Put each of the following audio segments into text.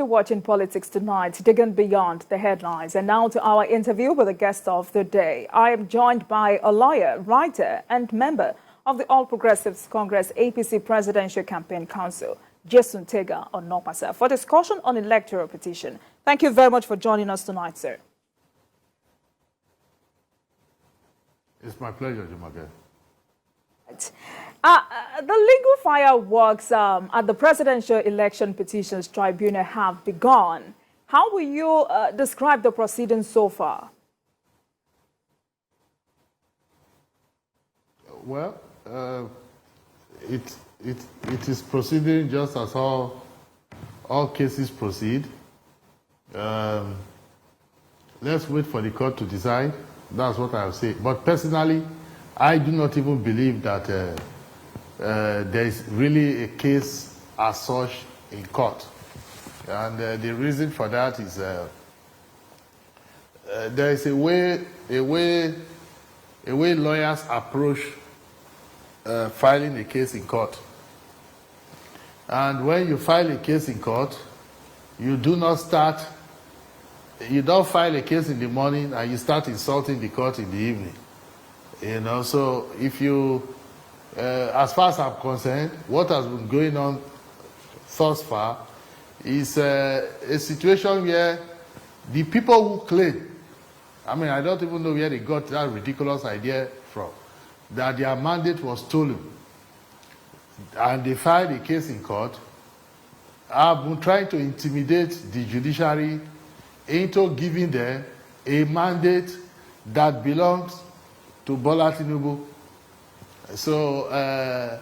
Watching Politics Tonight, digging beyond the headlines. And now to our interview with the guest of the day. I am joined by a lawyer, writer, and member of the All Progressives Congress APC Presidential Campaign Council, Jason Onokpasa, for discussion on electoral petition. Thank you very much for joining us tonight, sir. It's my pleasure, Jumake. The legal fireworks at the Presidential Election Petitions Tribunal have begun. How will you describe the proceedings so far? Well, it is proceeding just as all cases proceed. Let's wait for the court to decide. That's what I'll say. But personally, I do not even believe that there is really a case as such in court. And the reason for that is there is a way lawyers approach filing a case in court. And when you file a case in court, you don't file a case in the morning and you start insulting the court in the evening. You know, so if you, as far as I'm concerned, what has been going on thus far is a situation where the people who claim, I mean, I don't even know where they got that ridiculous idea from, that their mandate was stolen, and they filed a case in court, have been trying to intimidate the judiciary into giving them a mandate that belongs to Bola Tinubu. So, as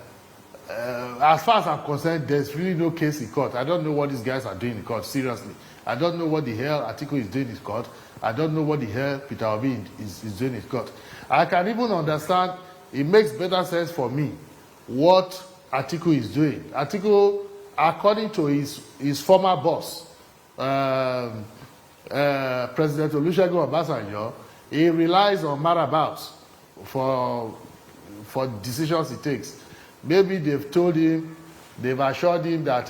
far as I'm concerned, there's really no case in court. I don't know what these guys are doing in court, seriously. I don't know what the hell Atiku is doing in court. I don't know what the hell Peter Obi is doing in court. I can even understand, it makes better sense for me what Atiku is doing. Atiku, according to his former boss, President Olusegun Obasanjo, he relies on marabouts for decisions he takes. Maybe they've told him, they've assured him that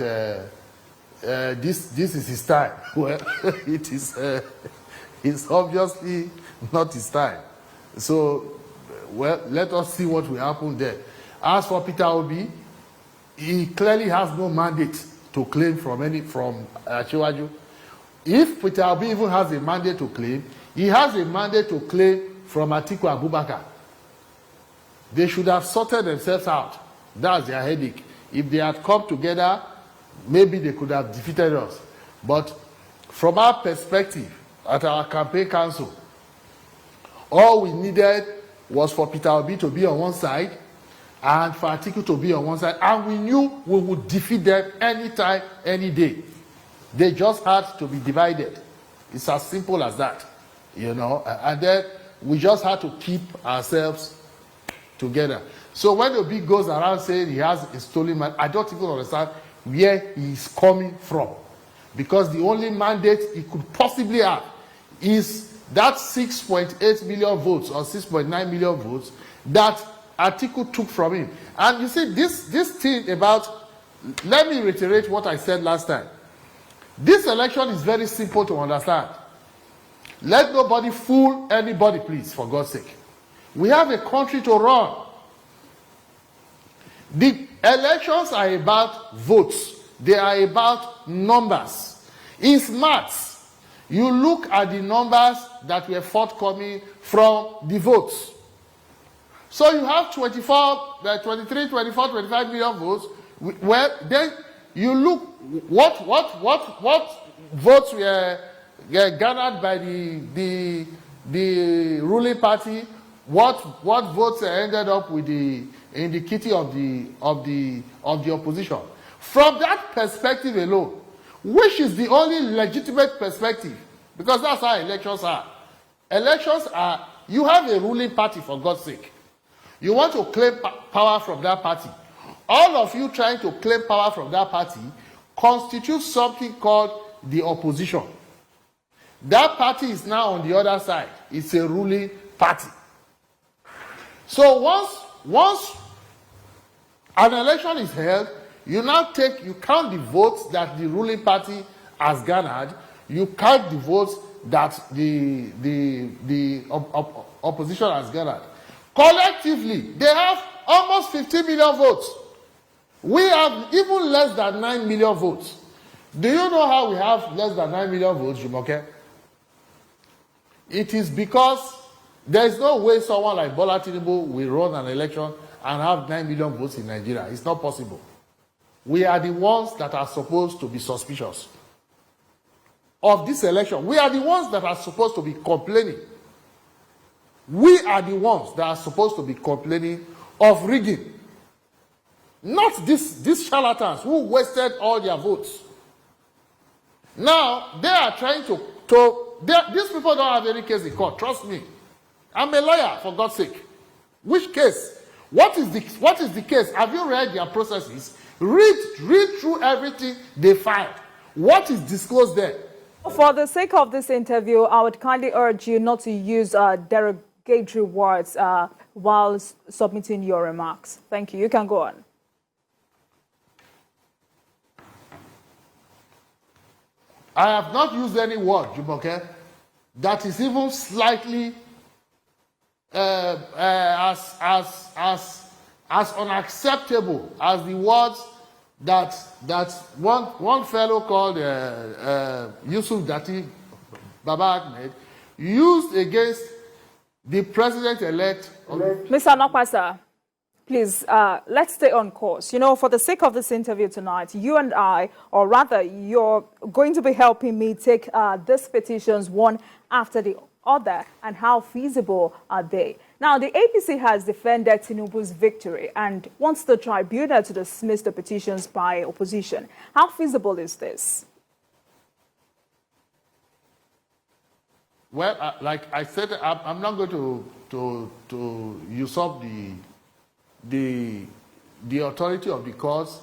this is his time. Well, it's obviously not his time. So, well, let us see what will happen there. As for Peter Obi, he clearly has no mandate to claim from Chiwaju. If Peter Obi even has a mandate to claim, he has a mandate to claim from Atiku Abubakar. They should have sorted themselves out. That's their headache. If they had come together, maybe they could have defeated us. But from our perspective, at our campaign council, all we needed was for Peter Obi to be on one side and for Atiku to be on one side. And we knew we would defeat them anytime, any day. They just had to be divided. It's as simple as that, you know. And then we just had to keep ourselves together. So when Obi goes around saying he has a stolen man, I don't even understand where he's coming from. Because the only mandate he could possibly have is that 6.8 million votes or 6.9 million votes that Atiku took from him. And you see, this thing about, let me reiterate what I said last time. This election is very simple to understand. Let nobody fool anybody, please, for God's sake. We have a country to run. The elections are about votes. They are about numbers. It's maths. You look at the numbers that were forthcoming from the votes. So you have 23, 24, 25 million votes. Well, then you look what votes were garnered by the ruling party. What votes ended up with in the kitty of the opposition. From that perspective alone, which is the only legitimate perspective, because that's how elections are. Elections are, you have a ruling party, for God's sake. You want to claim power from that party. All of you trying to claim power from that party constitutes something called the opposition. That party is now on the other side. It's a ruling party. So once an election is held, you count the votes that the ruling party has garnered, you count the votes that the opposition has garnered. Collectively, they have almost 50 million votes. We have even less than 9 million votes. Do you know how we have less than 9 million votes, Jumoke? It is because there is no way someone like Bola Tinubu will run an election and have 9 million votes in Nigeria. It's not possible. We are the ones that are supposed to be suspicious of this election. We are the ones that are supposed to be complaining. We are the ones that are supposed to be complaining of rigging. Not these charlatans who wasted all their votes. Now, they are trying these people don't have any case in court, trust me. I'm a lawyer, for God's sake. Which case? What is the case? Have you read their processes? Read through everything they filed. What is disclosed there? For the sake of this interview, I would kindly urge you not to use derogatory words while submitting your remarks. Thank you. You can go on. I have not used any word, Jumoke, that is even slightly as unacceptable as the words that one fellow called Yusuf Dati Baba Ahmed used against the president-elect. Mr. Onokpasa, please, let's stay on course. You know, for the sake of this interview tonight, you and I, or rather, you're going to be helping me take these petitions one after the other, and how feasible are they? Now, the APC has defended Tinubu's victory and wants the tribunal to dismiss the petitions by opposition. How feasible is this? Well, like I said, I'm not going to usurp the authority of the courts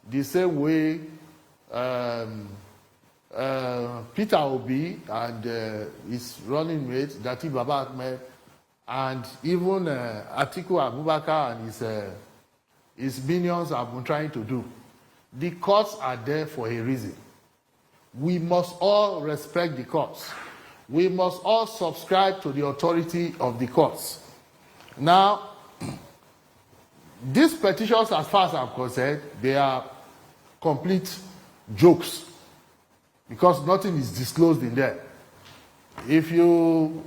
the same way Peter Obi and his running mate, Dati Baba Ahmed, and even Atiku Abubakar and his minions have been trying to do. The courts are there for a reason. We must all respect the courts. We must all subscribe to the authority of the courts. Now, these petitions, as far as I'm concerned, they are complete jokes because nothing is disclosed in there. If you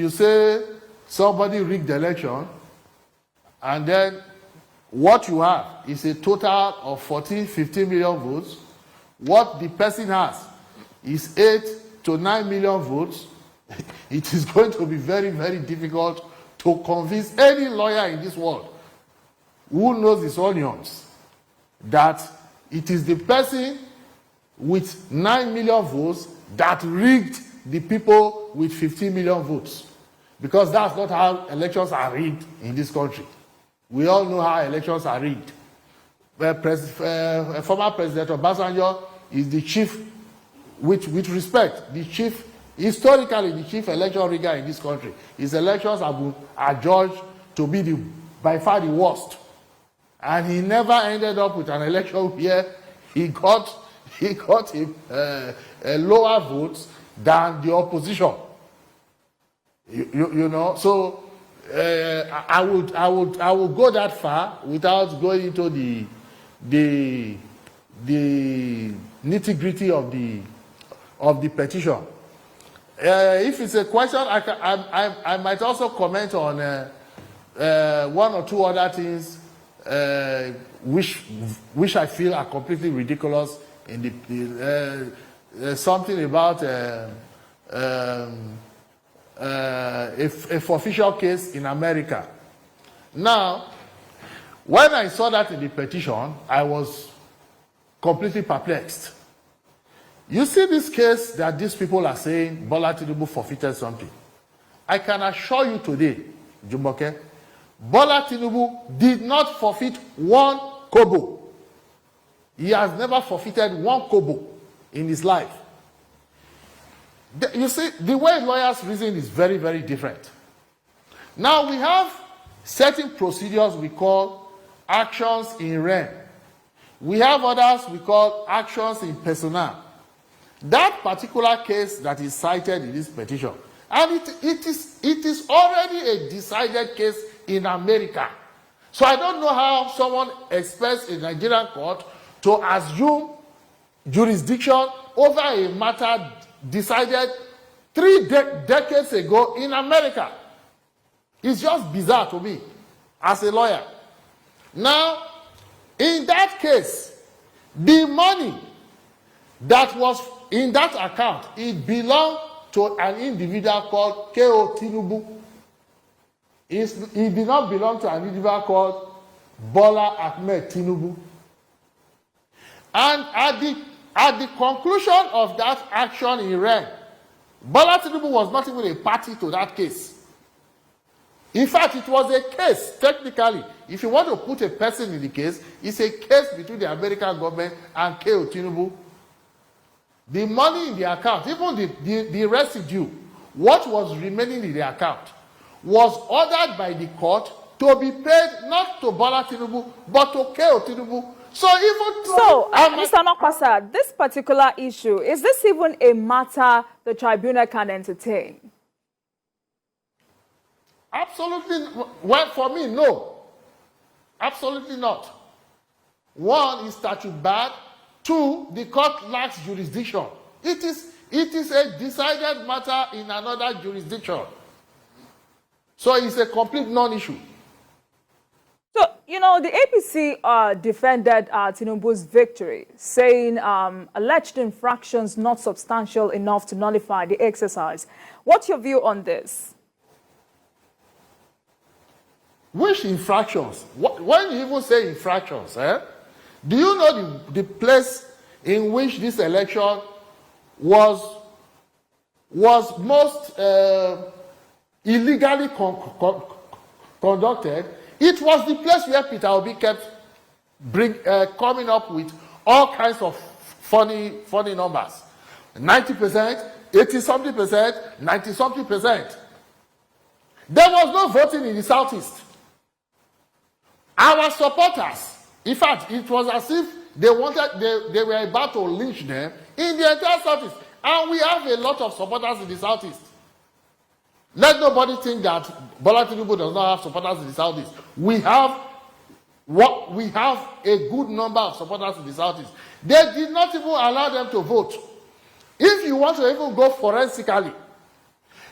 say somebody rigged the election and then what you have is a total of 15 million votes, what the person has is 8 to 9 million votes, it is going to be very, very difficult to convince any lawyer in this world who knows his onions that it is the person with 9 million votes that rigged the people with 15 million votes. Because that's not how elections are rigged in this country. We all know how elections are rigged. Former President Obasanjo is the chief, with respect, the chief, historically the chief election rigger in this country. His elections are judged to be by far the worst. And he never ended up with an election where he got a lower votes than the opposition. You know, so I would go that far without going into the nitty-gritty of the petition. If it's a question, I might also comment on one or two other things which I feel are completely ridiculous in something about a official case in America. Now, when I saw that in the petition, I was completely perplexed. You see this case that these people are saying Bola Tinubu forfeited something. I can assure you today, Jumboke, Bola Tinubu did not forfeit one kobo. He has never forfeited one kobo in his life. You see, the way lawyers reason is very, very different. Now, we have certain procedures we call actions in rem. We have others we call actions in persona. That particular case that is cited in this petition, and it is already a decided case in America. So I don't know how someone expects a Nigerian court to assume jurisdiction over a matter decided 3 decades ago in America. It's just bizarre to me as a lawyer. Now, in that case, the money that was in that account, it belonged to an individual called K.O. Tinubu. It did not belong to an individual called Bola Ahmed Tinubu. And at the conclusion of that action in Ren, Bola Tinubu was not even a party to that case. In fact, it was a case, technically. If you want to put a person in the case, it's a case between the American government and K.O. Tinubu. The money in the account, even the residue, what was remaining in the account, was ordered by the court to be paid not to Bola Tinubu, but to K.O. Tinubu. So Mr. Onokpasa, this particular issue, is this even a matter the tribunal can entertain? Absolutely. Well, for me, no. Absolutely not. One is statute barred. Two, the court lacks jurisdiction. It is a decided matter in another jurisdiction. So it's a complete non-issue. So, you know, the APC defended Tinubu's victory, saying alleged infractions not substantial enough to nullify the exercise. What's your view on this? Which infractions? When you even say infractions, do you know the place in which this election was most illegally conducted? It was the place where Peter Obi kept coming up with all kinds of funny numbers. 90%, 80-something%, 90-something%. There was no voting in the Southeast. Our supporters, in fact, it was as if they were about to lynch them in the entire Southeast. And we have a lot of supporters in the Southeast. Let nobody think that Bola Tinubu does not have supporters in the Southeast. We have a good number of supporters in the Southeast. They did not even allow them to vote. If you want to even go forensically,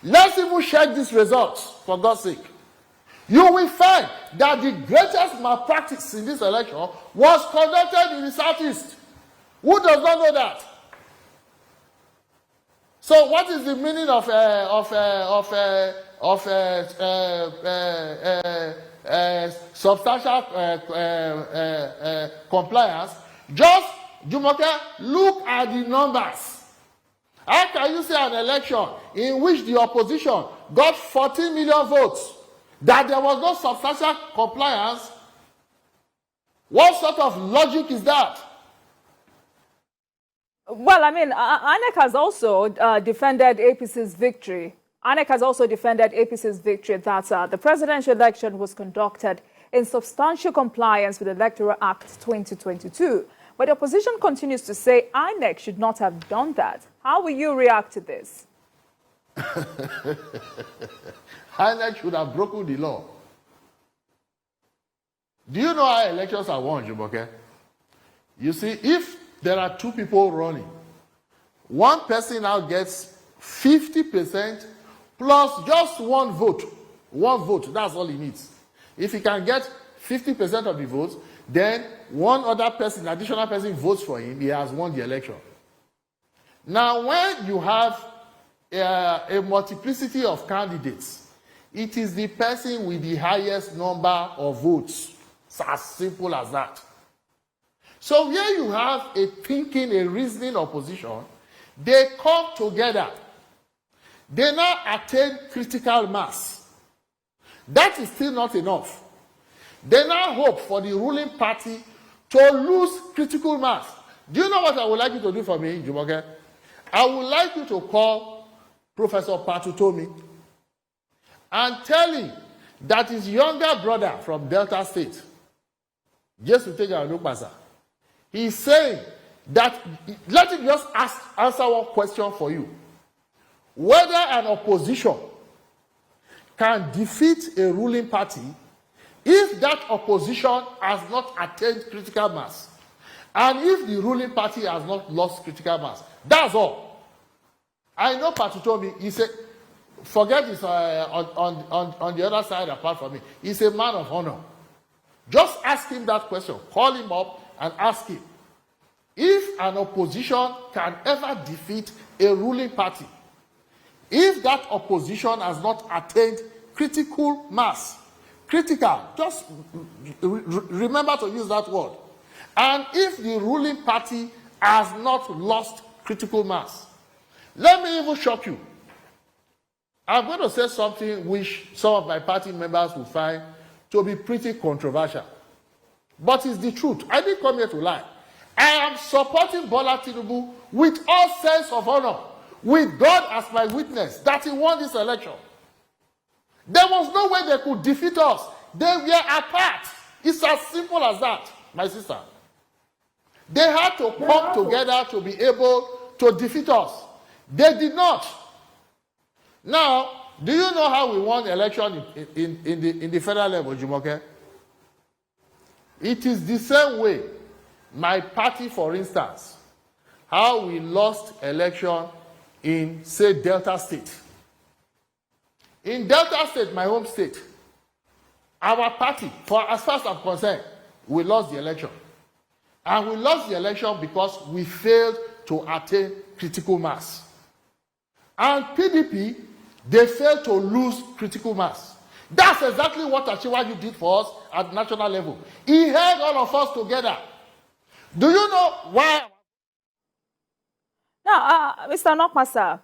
let's even check these results, for God's sake. You will find that the greatest malpractice in this election was conducted in the Southeast. Who does not know that? So what is the meaning of substantial compliance? Just, Jumoke, look at the numbers. How can you say an election in which the opposition got 14 million votes, that there was no substantial compliance? What sort of logic is that? Well, I mean, INEC has also defended APC's victory. INEC has also defended APC's victory that the presidential election was conducted in substantial compliance with the Electoral Act 2022. But the opposition continues to say INEC should not have done that. How will you react to this? INEC should have broken the law. Do you know how elections are won, Jumoke? You see, if there are two people running, one person now gets 50% plus just one vote. One vote, that's all he needs. If he can get 50% of the votes, then one other person, additional person votes for him, he has won the election. Now, when you have a multiplicity of candidates, it is the person with the highest number of votes. It's as simple as that. So where you have a thinking, a reasoning opposition, they come together. They now attain critical mass. That is still not enough. They now hope for the ruling party to lose critical mass. Do you know what I would like you to do for me, Jumoke? I would like you to call Professor Patutomi and tell him that his younger brother from Delta State, just to take Onokpasa, he's saying that, let me just answer one question for you. Whether an opposition can defeat a ruling party if that opposition has not attained critical mass, and if the ruling party has not lost critical mass. That's all. I know Patu told me, he said, forget this on the other side apart from me. He's a man of honor. Just ask him that question. Call him up and ask him. If an opposition can ever defeat a ruling party, if that opposition has not attained critical mass, critical, just remember to use that word, and if the ruling party has not lost critical mass, let me even shock you. I'm going to say something which some of my party members will find to be pretty controversial. But it's the truth. I didn't come here to lie. I am supporting Bola Tinubu with all sense of honor, with God as my witness, that he won this election. There was no way they could defeat us. They were apart. It's as simple as that, my sister. They had to come together to be able to defeat us. They did not. Now, do you know how we won the election in the federal level, Jumoke? It is the same way. My party, for instance, how we lost election in, say, Delta State. In Delta State, my home state, our party, for as far as I'm concerned, we lost the election. And we lost the election because we failed to attain critical mass. And PDP, they failed to lose critical mass. That's exactly what Achiwaju did for us at national level. He held all of us together. Do you know why? Now, Mr. Onokpasa,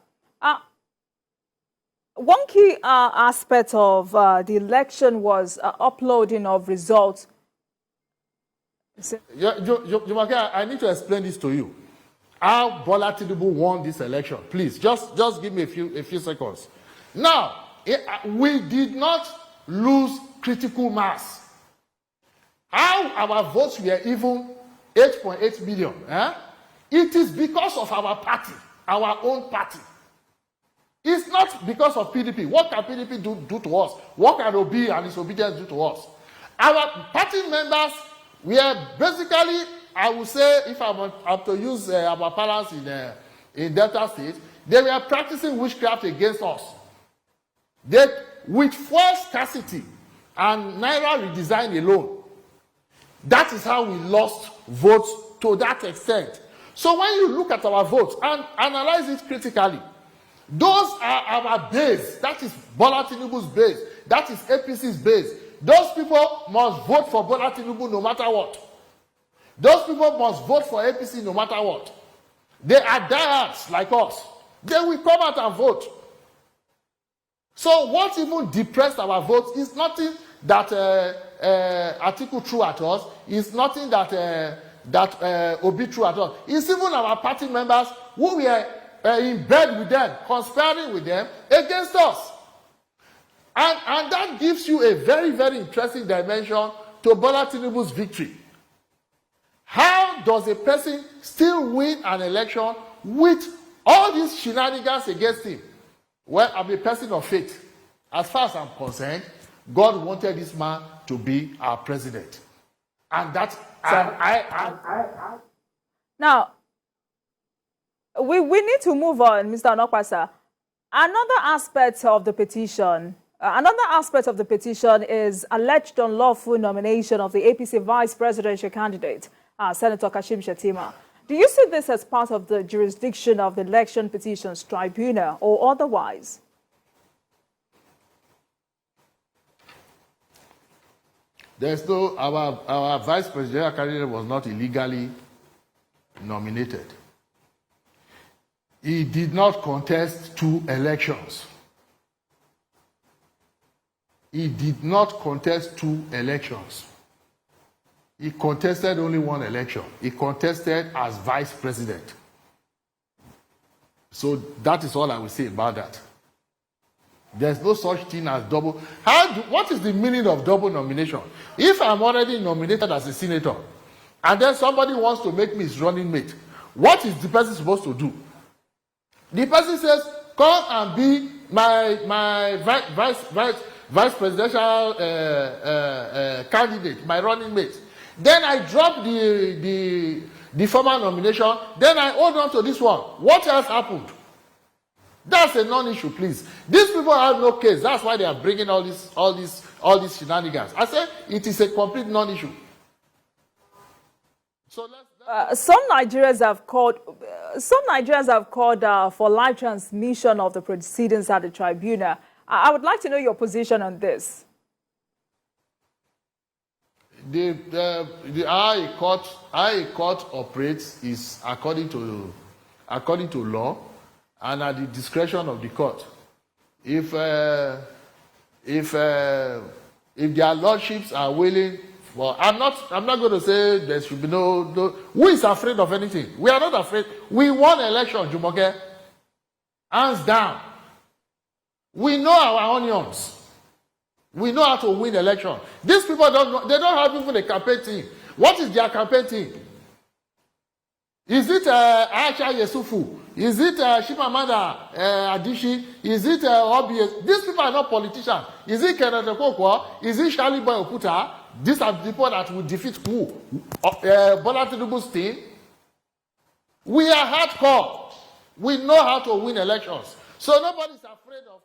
one key aspect of the election was uploading of results. Jumake, I need to explain this to you. How Bola Tinubu won this election. Please, just give me a few seconds. Now, we did not lose critical mass. How our votes were even 8.8 million. It is because of our party, our own party. It's not because of PDP. What can PDP do to us? What can Obi and his obedience do to us? Our party members were basically, I would say, if I want to use our parents in Delta State, they were practicing witchcraft against us. They, with fuel scarcity and Naira redesign alone, that is how we lost votes to that extent. So when you look at our votes and analyze it critically, those are our base. That is Bola Tinubu's base. That is APC's base. Those people must vote for Bola Tinubu no matter what. Those people must vote for APC no matter what. They are diehards like us. They will come out and vote. So what even depressed our votes is nothing that Atiku threw at us. It's nothing that Obi threw at us. It's even our party members who were in bed with them, conspiring with them against us. And that gives you a very, very interesting dimension to Bola Tinubu's victory. How does a person still win an election with all these shenanigans against him? Well, I'm a person of faith. As far as I'm concerned, God wanted this man to be our president. And that's... Now, we need to move on, Mr. Onokpasa. Another aspect of the petition is alleged unlawful nomination of the APC vice presidential candidate, Senator Kashim Shettima. Do you see this as part of the jurisdiction of the Election Petitions Tribunal or otherwise? There's no, our vice presidential candidate was not illegally nominated. He did not contest 2 elections. He did not contest 2 elections. He contested only 1 election. He contested as vice president. So that is all I will say about that. There's no such thing as double. What is the meaning of double nomination? If I'm already nominated as a senator, and then somebody wants to make me his running mate, What is the person supposed to do? The person says, come and be my vice presidential candidate, my running mate. Then I drop the former nomination. Then I hold on to this one. What else happened? That's a non-issue, please. These people have no case. That's why they are bringing all these shenanigans. I say it is a complete non-issue. So some Nigerians have called for live transmission of the proceedings at the tribunal. I would like to know your position on this. How a court operates is according to law and at the discretion of the court. If their lordships are willing, well, I'm not going to say there should be no. Who is afraid of anything? We are not afraid. We won election, Jumoke. Hands down. We know our onions. We know how to win election. These people don't know, they don't have even a campaign team. What is their campaign team? Is it Aisha Yesufu? Is it Shimamanda Adichie? Is it Obi? These people are not politicians. Is it Kenneth Okonkwo? Is it Charlie Boy Okuta? These are the people that will defeat who? Bola Tinubu's team? We are hardcore. We know how to win elections. So nobody's afraid of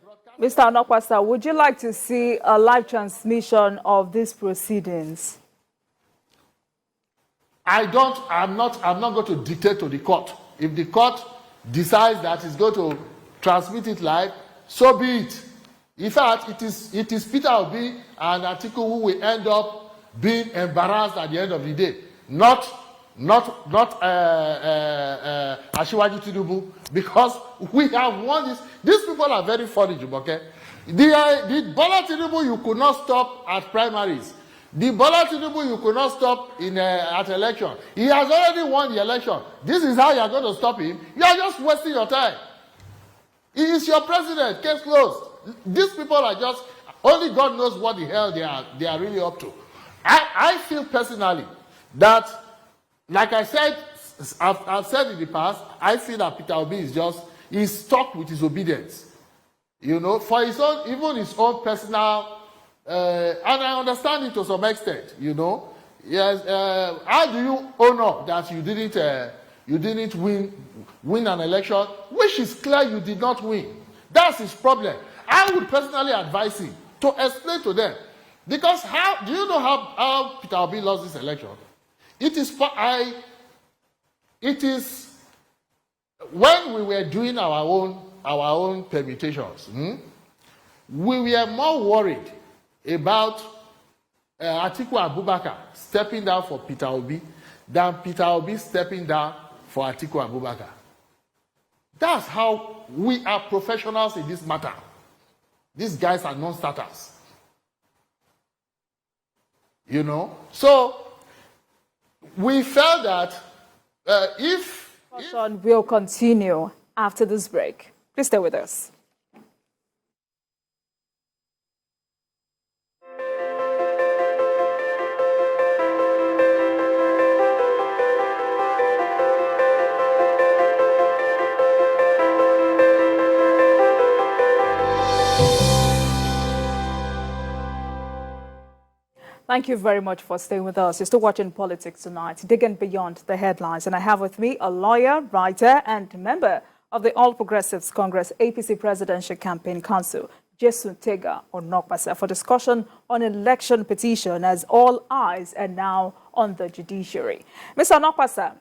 broadcasting. Mr. Onokpasa, would you like to see a live transmission of these proceedings? I'm not going to dictate to the court. If the court decides that it's going to transmit it live, so be it. In fact, it is Peter Obi and Atiku who will end up being embarrassed at the end of the day. Not Asiwaju Tinubu, because we have won this. These people are very funny, Jumoke. The Bola Tinubu you could not stop at primaries. The Bola Tinubu you could not stop at election. He has already won the election. This is how you are going to stop him. You are just wasting your time. He is your president. Case closed. These people are just, only God knows what the hell they are really up to. I feel personally that, like I said, I've said in the past, I feel that Peter Obi he's stuck with his obedience. You know, for his own, even his own personal, and I understand it to some extent, you know. Yes, how do you own up that you didn't win an election, which is clear you did not win? That's his problem. I would personally advise him to explain to them. Because do you know how Peter Obi lost this election? It is when we were doing our own permutations, we were more worried about Atiku Abubakar stepping down for Peter Obi than Peter Obi stepping down for Atiku Abubakar. That's how we are professionals in this matter. These guys are non-starters. You know? So, we felt that if will continue after this break. Please stay with us. Thank you very much for staying with us. You're still watching Politics Tonight, digging beyond the headlines. And I have with me a lawyer, writer, and member of the All Progressives Congress APC Presidential Campaign Council, Jesu Tega Onokpasa, for discussion on election petition, as all eyes are now on the judiciary. Mr. Onokpasa,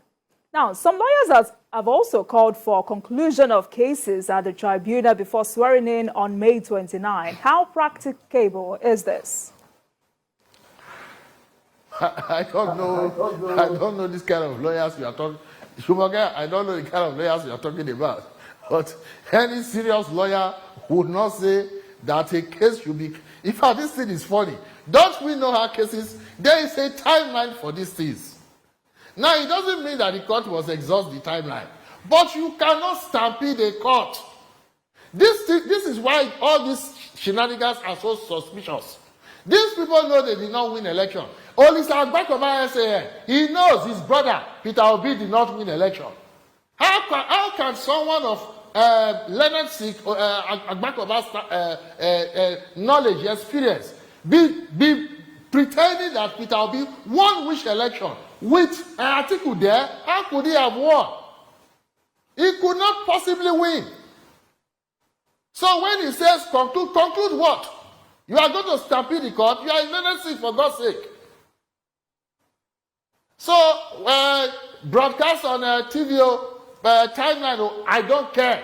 now, some lawyers have also called for conclusion of cases at the tribunal before swearing in on May 29. How practicable is this? I don't know this kind of lawyers you are talking. Shumaga, I don't know the kind of lawyers you are talking about. But any serious lawyer would not say that a case should be. In fact, this thing is funny. Don't we know how cases? There is a timeline for these things. Now, it doesn't mean that the court must exhaust the timeline, but you cannot stampede a court. This is why all these shenanigans are so suspicious. These people know they did not win election. Olisa Agbakova SAN, he knows his brother Peter Obi did not win election. How can someone of Leonard Sik, Agbakova's knowledge, experience, be pretending that Peter Obi won which election with an article there? How could he have won? He could not possibly win. So when he says conclude what? You are going to stampede the court. You are in Leonard Sik, for God's sake. So broadcast on TVO timeline, I don't care.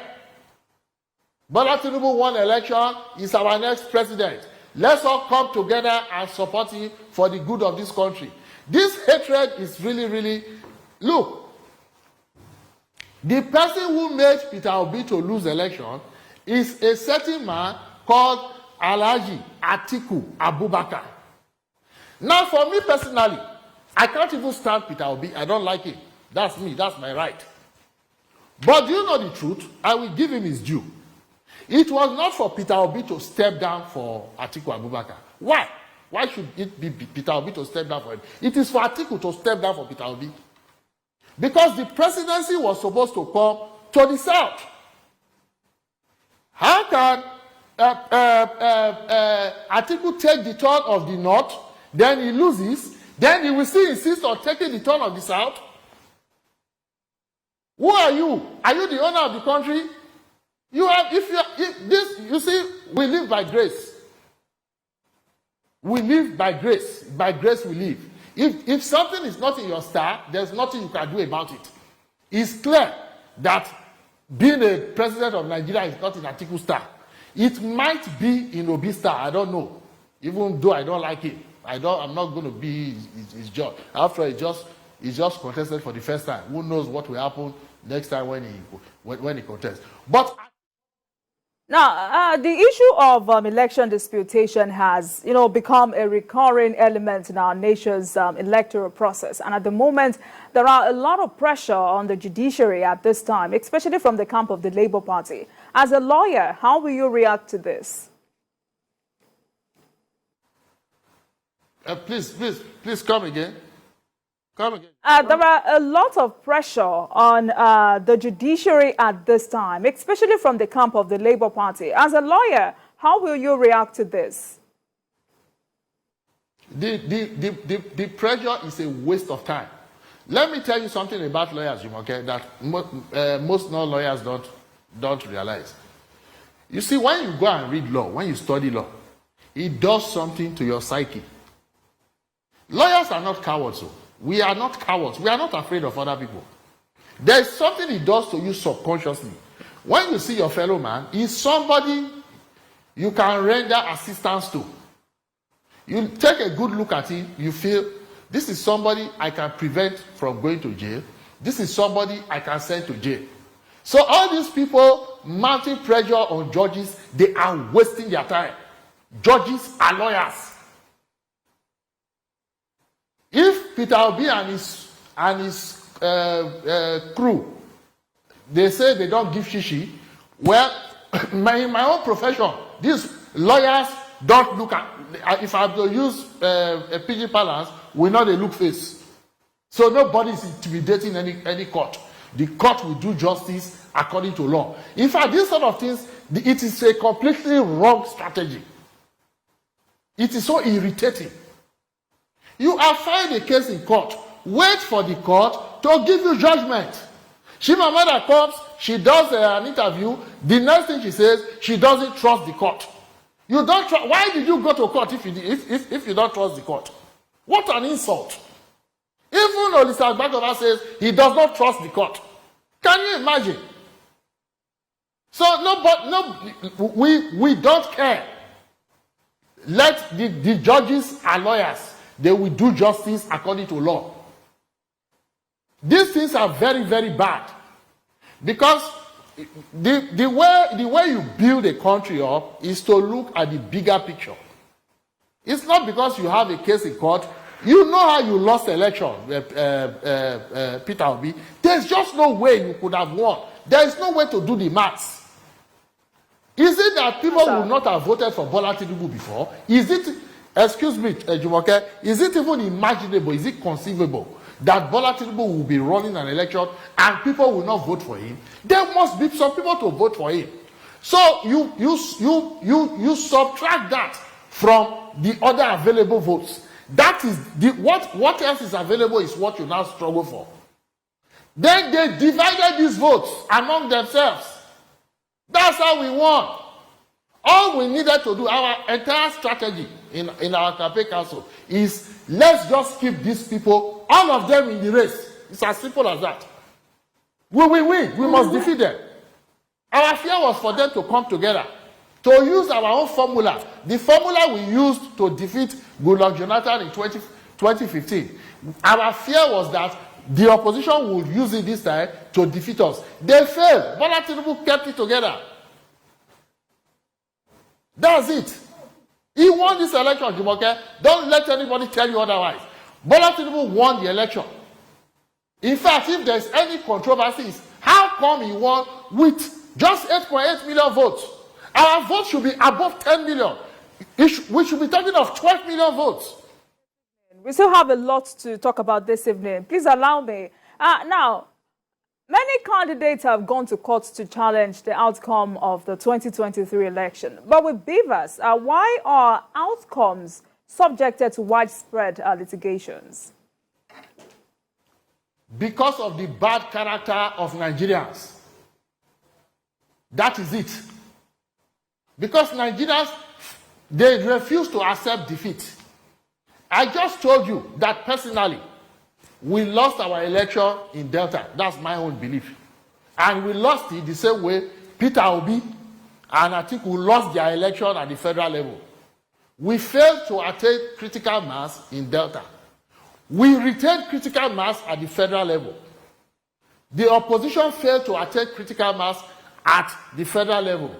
Bola Tinubu won election. He's our next president. Let's all come together and support him for the good of this country. This hatred is really, really... Look, the person who made Peter Obi to lose election is a certain man called Alhaji Atiku Abubakar. Now, for me personally, I can't even stand Peter Obi. I don't like him. That's me. That's my right. But do you know the truth? I will give him his due. It was not for Peter Obi to step down for Atiku Abubakar. Why? Why should it be Peter Obi to step down for him? It is for Atiku to step down for Peter Obi. Because the presidency was supposed to come to the south. How can Atiku take the turn of the north, then he loses, then he will still insist on taking the turn of the south? Who are you? Are you the owner of the country? You have, you see, we live by grace. We live by grace. By grace we live. If something is not in your star, there's nothing you can do about it. It's clear that being a president of Nigeria is not in Atiku's star. It might be in Obi's star. I don't know. Even though I don't like him, I'm not going to be his judge. After he just contested for the first time. Who knows what will happen next time when he contests? But now, the issue of election disputation has, become a recurring element in our nation's electoral process. And at the moment, there are a lot of pressure on the judiciary at this time, especially from the camp of the Labour Party. As a lawyer, how will you react to this? Please come again. Come again. There are a lot of pressure on the judiciary at this time, especially from the camp of the Labour Party. As a lawyer, how will you react to this? The pressure is a waste of time. Let me tell you something about lawyers, okay, that most non-lawyers don't realize. You see, when you go and read law, when you study law, it does something to your psyche. Lawyers are not cowards. We are not cowards. We are not afraid of other people. There is something it does to you subconsciously. When you see your fellow man, he's somebody you can render assistance to. You take a good look at him, you feel, this is somebody I can prevent from going to jail. This is somebody I can send to jail. So all these people mounting pressure on judges, they are wasting their time. Judges are lawyers. If Peter Obi and his crew, they say they don't give shishi, well, in my own profession, these lawyers don't look at, if I have to use a PG balance, we know they look face. So nobody is intimidating any court. The court will do justice according to law. In fact, these sort of things, it is a completely wrong strategy. It is so irritating. You have filed a case in court. Wait for the court to give you judgment. Shimamanda comes, she does an interview. The next thing she says, she doesn't trust the court. You don't trust. Why did you go to court if you don't trust the court? What an insult. Even Olisa Agbakova says he does not trust the court. Can you imagine? So we don't care. Let the judges and lawyers, they will do justice according to law. These things are very, very bad. Because the way you build a country up is to look at the bigger picture. It's not because you have a case in court. You know how you lost the election, Peter Obi. There's just no way you could have won. There is no way to do the maths. Is it that people would not have voted for Bola Tinubu before? Is it Excuse me, Jumoke, is it even imaginable, is it conceivable that Bola Tinubu will be running an election and people will not vote for him? There must be some people to vote for him. So you subtract that from the other available votes. That is what else is available is what you now struggle for. Then they divided these votes among themselves. That's how we won. All we needed to do, our entire strategy in our campaign council is let's just keep these people, all of them in the race. It's as simple as that. We will win. We must defeat them. Our fear was for them to come together, to use our own formula. The formula we used to defeat Goodluck Jonathan in 2015. Our fear was that the opposition would use it this time to defeat us. They failed. Bola Tinubu kept it together. That's it. He won this election, Jumoke. Don't let anybody tell you otherwise. Bola Tinubu won the election. In fact, if there's any controversies, how come he won with just 8.8 million votes? Our votes should be above 10 million. We should be talking of 12 million votes. We still have a lot to talk about this evening. Please allow me. Now, many candidates have gone to court to challenge the outcome of the 2023 election. But with Beavers, why are outcomes subjected to widespread litigations? Because of the bad character of Nigerians. That is it. Because Nigerians, they refuse to accept defeat. I just told you that personally, we lost our election in Delta. That's my own belief. And we lost it the same way Peter Obi and I think we lost their election at the federal level. We failed to attain critical mass in Delta. We retained critical mass at the federal level. The opposition failed to attain critical mass at the federal level.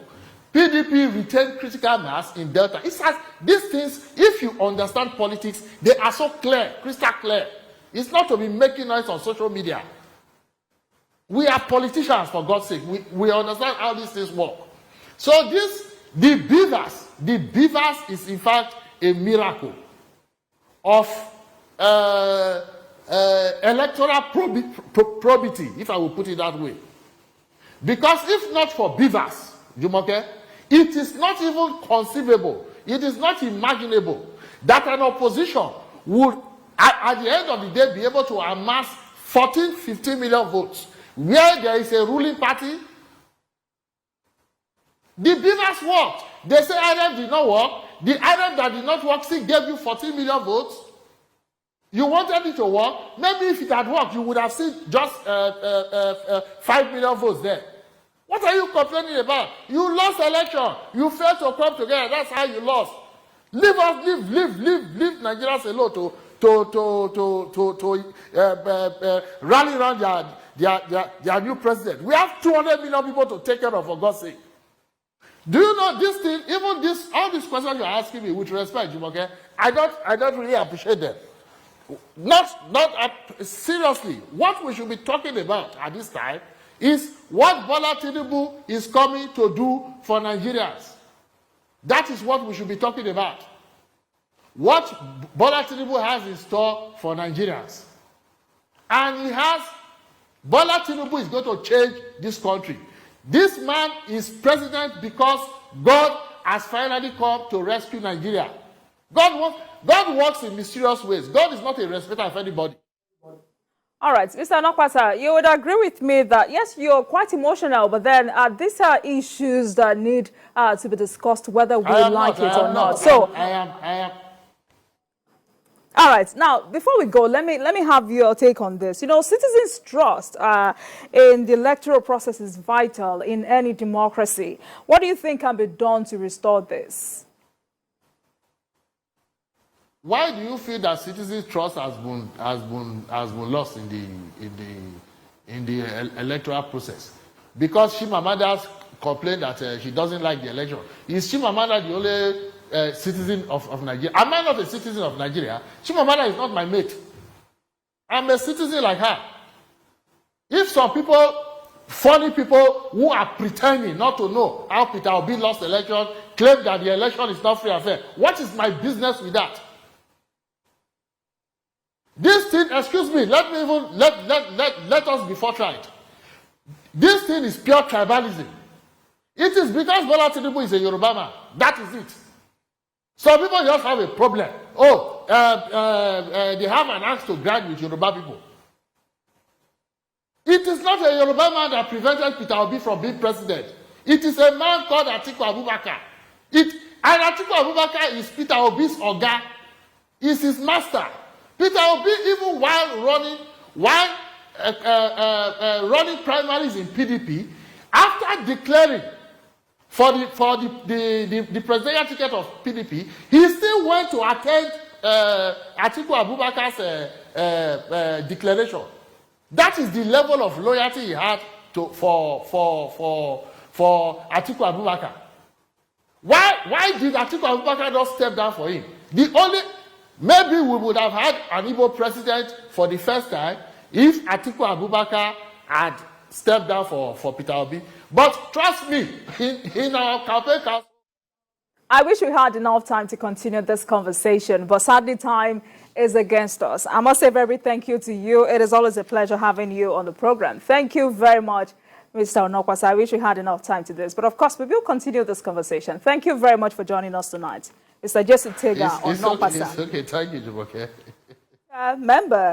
PDP retained critical mass in Delta. It's as, these things, if you understand politics, they are so clear, crystal clear. It's not to be making noise on social media. We are politicians, for God's sake. We understand how these things work. So the beavers is in fact a miracle of electoral probity, if I will put it that way. Because if not for beavers, Jumoke, it is not even conceivable, it is not imaginable that an opposition would, at the end of the day, be able to amass 14, 15 million votes, where there is a ruling party. The beavers worked. They say IREF did not work. The IREF that did not work still gave you 14 million votes. You wanted it to work. Maybe if it had worked, you would have seen just 5 million votes there. What are you complaining about? You lost election. You failed to come together. That's how you lost. Leave Nigerians alone to rally around their new president. We have 200 million people to take care of, for God's sake. Do you know this thing? Even this, all these questions you're asking me, with respect, Jumoke, I don't really appreciate them. Seriously. What we should be talking about at this time is what Bola Tinubu is coming to do for Nigerians. That is what we should be talking about. What Bola Tinubu has in store for Nigerians. And Bola Tinubu is going to change this country. This man is president because God has finally come to rescue Nigeria. God works in mysterious ways. God is not a respecter of anybody. All right, Mr. Onokpasa, you would agree with me that, yes, you're quite emotional, but then these are issues that need to be discussed, whether we like it or not. So, I am. All right. Now, before we go, let me have your take on this. You know, citizens' trust in the electoral process is vital in any democracy. What do you think can be done to restore this? Why do you feel that citizens' trust has been lost in the electoral process? Because Chimamanda complained that she doesn't like the election. Is Chimamanda the only citizen of Nigeria? Am I not a citizen of Nigeria? Chimamanda is not my mate. I'm a citizen like her. If some people funny people who are pretending not to know how Peter Obi lost the election, claim that the election is not free and fair. What is my business with that? This thing, excuse me, let us be forthright. This thing is pure tribalism. It is because Bola Tinubu is a Yoruba man. That is it. Some people just have a problem. Oh, they have an axe to grind with Yoruba people. It is not a Yoruba man that prevented Peter Obi from being president. It is a man called Atiku Abubakar. And Atiku Abubakar is Peter Obi's oga, is his master. Peter Obi, even while running primaries in PDP, after declaring for the presidential ticket of PDP, he still went to attend Atiku Abubakar's declaration. That is the level of loyalty he had for Atiku Abubakar. Why did Atiku Abubakar not step down for him? Maybe we would have had an Igbo president for the first time if Atiku Abubakar had stepped down for Peter Obi. But trust me, in our campaign council, I wish we had enough time to continue this conversation, but sadly time is against us. I must say a very thank you to you. It is always a pleasure having you on the program. Thank you very much, Mr. Onokpasa. I wish we had enough time to this, but of course we will continue this conversation. Thank you very much for joining us tonight. Mr. Jesse Tega Onokpasa. It's okay. Thank you, Jumoke. Member